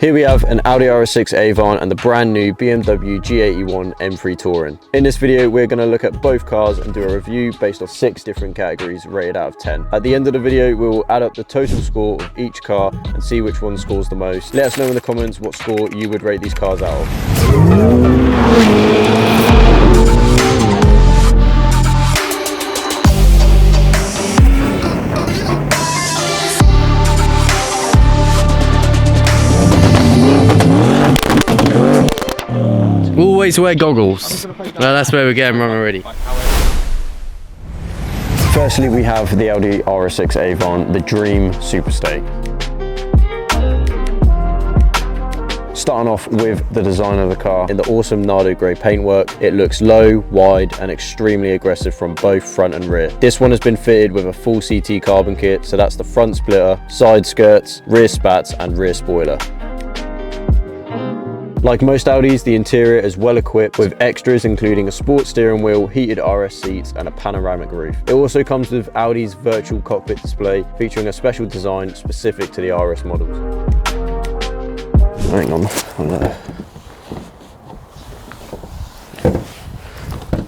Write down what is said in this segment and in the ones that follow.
Here we have an Audi RS6 Avant and the brand new BMW G81 M3 Touring. In this video, we're going to look at both cars and do a review based off 6 different categories rated out of 10. At the end of the video, we'll add up the total score of each car and see which one scores the most. Let us know in the comments what score you would rate these cars out of. Always wear goggles. No, that's where we're getting wrong already. Firstly, we have the Audi RS6 Avant, the Dream Superstay. Starting off with the design of the car in the awesome Nardo grey paintwork. It looks low, wide and extremely aggressive from both front and rear. This one has been fitted with a full CT carbon kit, so that's the front splitter, side skirts, rear spats and rear spoiler. Like most Audis, the interior is well equipped with extras including a sport steering wheel, heated RS seats and a panoramic roof. It also comes with Audi's virtual cockpit display featuring a special design specific to the RS models. Hang on.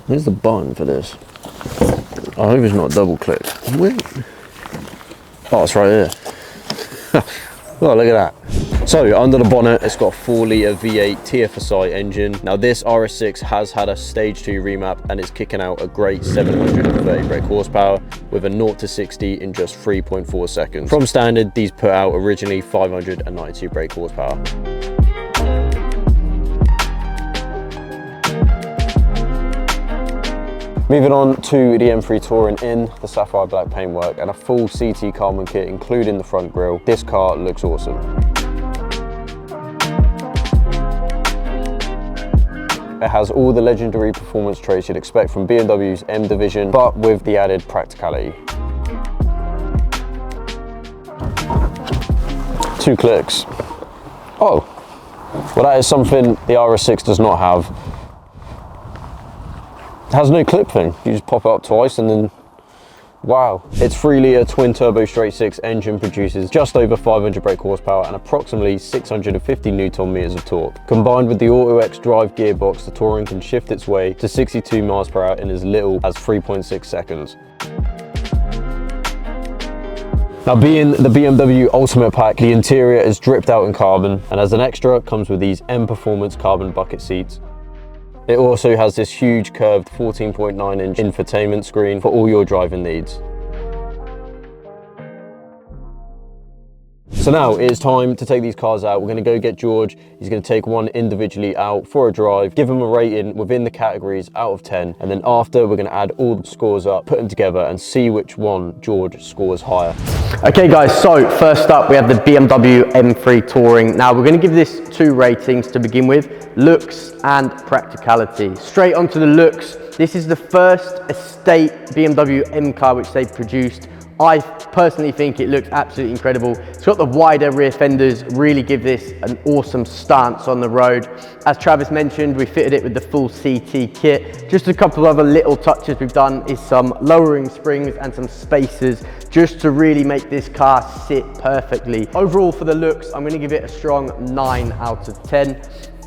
Where's the button for this? I hope it's not double clicked. Oh, it's right here. Oh, look at that. So under the bonnet, it's got a 4-litre V8 TFSI engine. Now this RS6 has had a stage 2 remap and it's kicking out a great 730 brake horsepower with a 0 to 60 in just 3.4 seconds. From standard, these put out originally 592 brake horsepower. Moving on to the M3 Touring in the sapphire black paintwork and a full CT carbon kit including the front grille. This car looks awesome. It has all the legendary performance traits you'd expect from BMW's M division, but with the added practicality. 2 clicks. Oh, well that is something the RS6 does not have. It has no clip thing. You just pop it up twice and then, wow. Its 3-litre twin turbo straight 6 engine produces just over 500 brake horsepower and approximately 650 Newton meters of torque. Combined with the Auto X drive gearbox, the Touring can shift its way to 62 miles per hour in as little as 3.6 seconds. Now being the BMW Ultimate Pack, the interior is dripped out in carbon and as an extra comes with these M Performance carbon bucket seats. It also has this huge curved 14.9-inch infotainment screen for all your driving needs. So now it is time to take these cars out. We're going to go get George. He's going to take one individually out for a drive, give him a rating within the categories out of 10. And then after, we're going to add all the scores up, put them together and see which one George scores higher. Okay guys, so first up we have the BMW M3 Touring. Now we're going to give this 2 ratings to begin with, looks and practicality. Straight onto the looks, this is the first estate BMW M car which they've produced. I personally think it looks absolutely incredible. It's got the wider rear fenders, really give this an awesome stance on the road. As Travis mentioned, we fitted it with the full CT kit. Just a couple of other little touches we've done is some lowering springs and some spacers just to really make this car sit perfectly. Overall for the looks, I'm going to give it a strong 9 out of 10.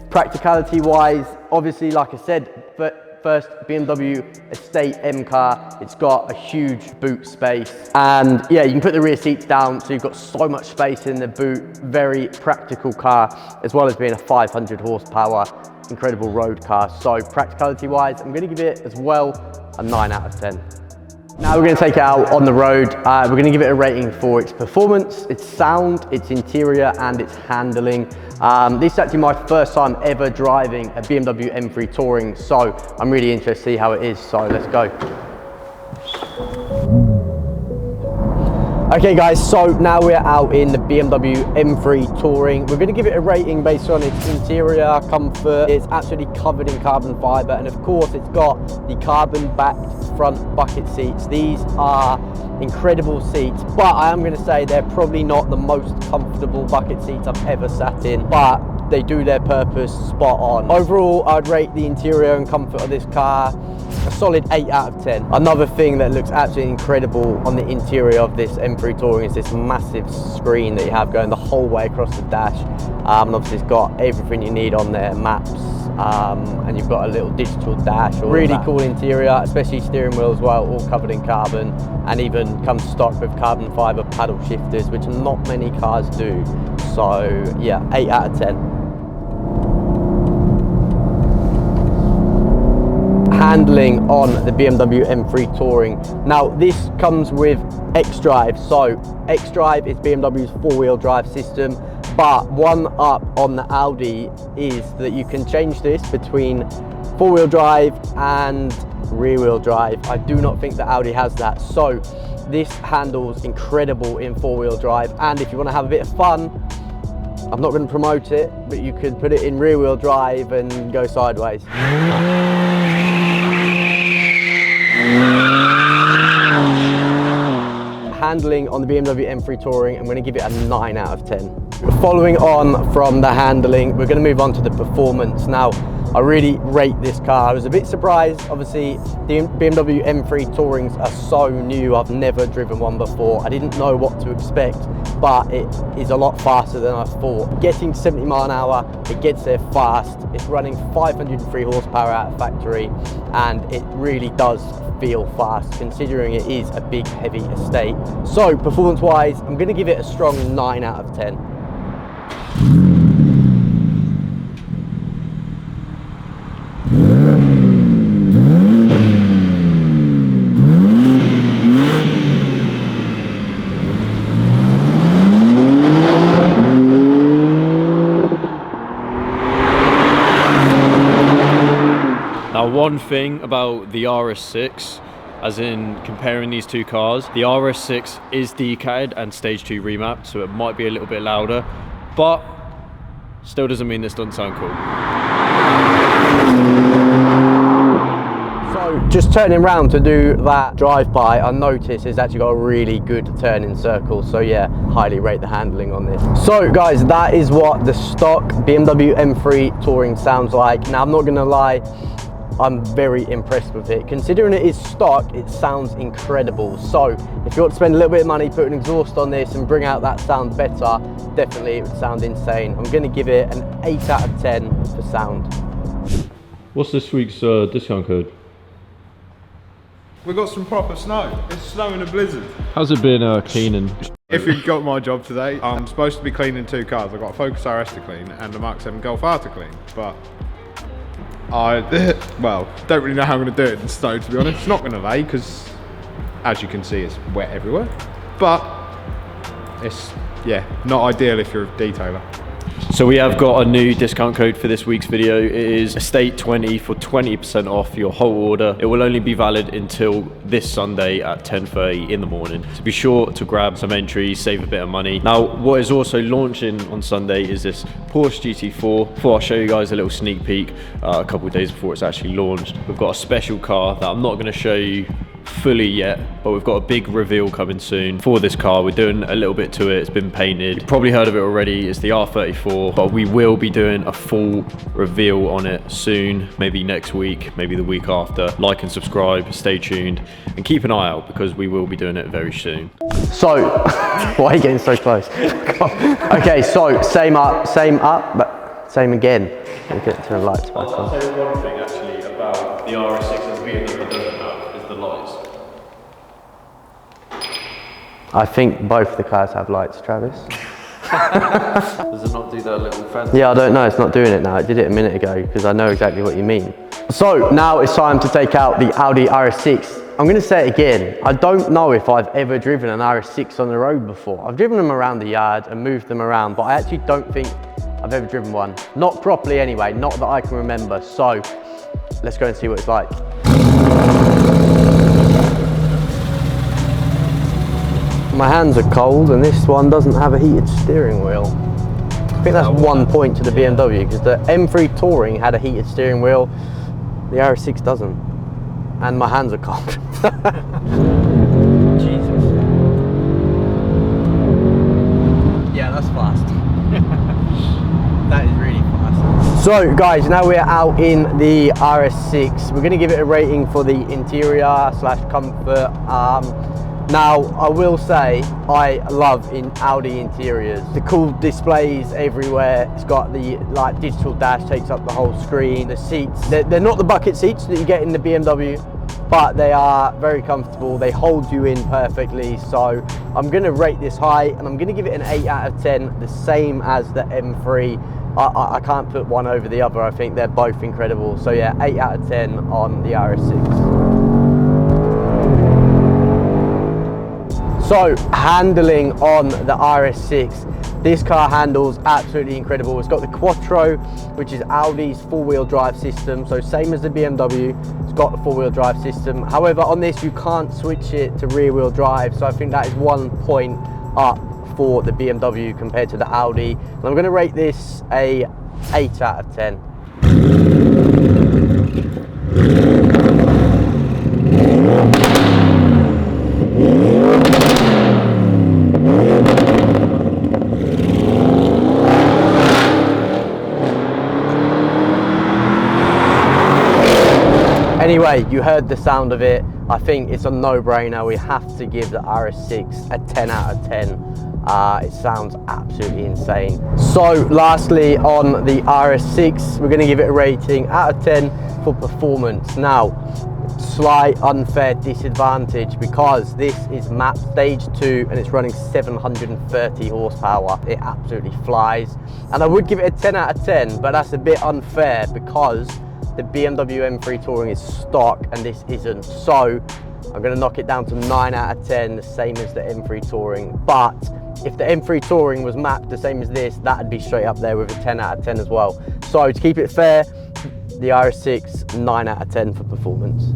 Practicality wise, obviously like I said, but first BMW estate M car, it's got a huge boot space and yeah, you can put the rear seats down so you've got so much space in the boot. Very practical car as well as being a 500 horsepower incredible road car. So practicality wise, I'm going to give it as well a 9 out of 10. Now we're going to take it out on the road. We're going to give it a rating for its performance, its sound, its interior and its handling. This is actually my first time ever driving a BMW M3 Touring, so I'm really interested to see how it is, so let's go. Okay guys, so now we're out in the BMW M3 Touring. We're going to give it a rating based on its interior, comfort. It's absolutely covered in carbon fibre and of course it's got the carbon backed front bucket seats. These are incredible seats, but I am going to say they're probably not the most comfortable bucket seats I've ever sat in, but they do their purpose spot on. Overall, I'd rate the interior and comfort of this car a solid 8 out of 10. Another thing that looks absolutely incredible on the interior of this M3 Touring is this massive screen that you have going the whole way across the dash. And obviously it's got everything you need on there, maps, and you've got a little digital dash. Really cool interior, especially steering wheel as well, all covered in carbon, and even comes stock with carbon fiber paddle shifters, which not many cars do. So yeah, 8 out of 10. Handling on the BMW M3 Touring. Now this comes with xDrive. So xDrive is BMW's 4-wheel drive system, but one up on the Audi is that you can change this between 4-wheel drive and rear-wheel drive. I do not think that Audi has that. So this handles incredible in 4-wheel drive, and if you want to have a bit of fun, I'm not going to promote it, but you could put it in rear-wheel drive and go sideways. Handling on the BMW M3 Touring, I'm going to give it a 9 out of 10. Following on from the handling, we're going to move on to the performance. Now, I really rate this car. I was a bit surprised. Obviously, the BMW M3 Tourings are so new. I've never driven one before. I didn't know what to expect, but it is a lot faster than I thought. Getting 70 miles an hour, it gets there fast. It's running 503 horsepower out of factory, and it really does feel fast considering it is a big heavy estate. So performance wise, I'm going to give it a strong 9 out of 10. Now, one thing about the RS6, as in comparing these two cars, the RS6 is decatted and stage 2 remapped, so it might be a little bit louder, but still doesn't mean this doesn't sound cool. So just turning around to do that drive-by, I noticed it's actually got a really good turning circle. So yeah, highly rate the handling on this. So guys, that is what the stock BMW M3 Touring sounds like. Now, I'm not gonna lie, I'm very impressed with it. Considering it is stock, it sounds incredible. So if you want to spend a little bit of money, put an exhaust on this and bring out that sound better, definitely it would sound insane. I'm gonna give it an 8 out of 10 for sound. What's this week's discount code? We got some proper snow. It's snowing a blizzard. How's it been cleaning? If you got my job today, I'm supposed to be cleaning 2 cars. I've got a Focus RS to clean and a Mark 7 Golf R to clean, but well, don't really know how I'm going to do it in the snow, to be honest. It's not going to lay because, as you can see, it's wet everywhere. But it's, yeah, not ideal if you're a detailer. So we have got a new discount code for this week's video. It is Estate20 for 20% off your whole order. It will only be valid until this Sunday at 10:30 in the morning. So be sure to grab some entries, save a bit of money. Now, what is also launching on Sunday is this Porsche GT4. Before I show you guys a little sneak peek, a couple of days before it's actually launched, we've got a special car that I'm not going to show you fully yet, but we've got a big reveal coming soon for this car. We're doing a little bit to it. It's been painted. You've probably heard of it already. It's the R34, but we will be doing a full reveal on it soon, maybe next week, maybe the week after. Like and subscribe, stay tuned, and keep an eye out because we will be doing it very soon. So, why are you getting so close? Okay, so same up, but same again. Let me get to the lights back on. I'll tell you one thing actually about the RS6 and BMW doesn't have is the lights. I think both the cars have lights, Travis. Does it not do that little fancy? Yeah, I don't know, it's not doing it now. It did it a minute ago because I know exactly what you mean. So now it's time to take out the Audi RS6. I'm going to say it again. I don't know if I've ever driven an RS6 on the road before. I've driven them around the yard and moved them around, but I actually don't think I've ever driven one. Not properly anyway, not that I can remember. So let's go and see what it's like. My hands are cold and this one doesn't have a heated steering wheel. I think that's 1 point to the BMW because the M3 Touring had a heated steering wheel. The RS6 doesn't. And my hands are cold. Jesus. Yeah, that's fast. That is really So guys, now we're out in the RS6. We're going to give it a rating for the interior slash comfort. Now I will say I love Audi interiors. The cool displays everywhere. It's got the like digital dash, takes up the whole screen. The seats, they're not the bucket seats that you get in the BMW, but they are very comfortable. They hold you in perfectly. So I'm going to rate this high, and I'm going to give it an 8 out of 10, the same as the M3. I can't put one over the other. I think they're both incredible. So yeah, 8 out of 10 on the RS6. So handling on the RS6, this car handles absolutely incredible. It's got the Quattro, which is Audi's four-wheel drive system. So same as the BMW, it's got the four-wheel drive system. However, on this you can't switch it to rear-wheel drive. So I think that is 1 point up for the BMW compared to the Audi. And I'm going to rate this a 8 out of 10. Anyway, you heard the sound of it. I think it's a no-brainer. We have to give the RS6 a 10 out of 10. It sounds absolutely insane. So lastly, on the RS6, we're going to give it a rating out of 10 for performance. Now, slight unfair disadvantage because this is map stage 2 and it's running 730 horsepower. It absolutely flies. And I would give it a 10 out of 10, but that's a bit unfair because the BMW M3 Touring is stock and this isn't. So I'm going to knock it down to 9 out of 10, the same as the M3 Touring. But if the M3 Touring was mapped the same as this, that'd be straight up there with a 10 out of 10 as well. So to keep it fair, the RS6, 9 out of 10 for performance.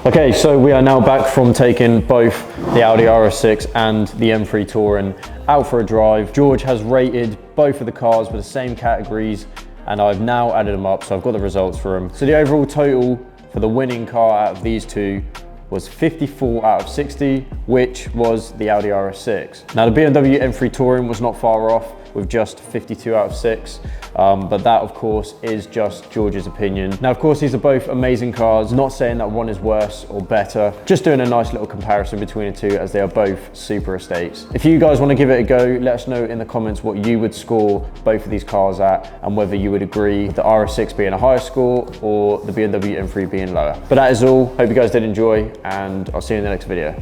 Okay, so we are now back from taking both the Audi RS6 and the M3 Touring out for a drive. George has rated both of the cars with the same categories, and I've now added them up, so I've got the results for them. So the overall total for the winning car out of these two was 54 out of 60, which was the Audi RS6. Now the BMW M3 Touring was not far off with just 52 out of 6, but that of course is just George's opinion. Now of course these are both amazing cars, not saying that one is worse or better, just doing a nice little comparison between the two as they are both super estates. If you guys want to give it a go, let us know in the comments what you would score both of these cars at and whether you would agree the RS6 being a higher score or the BMW M3 being lower. But that is all. Hope you guys did enjoy, and I'll see you in the next video.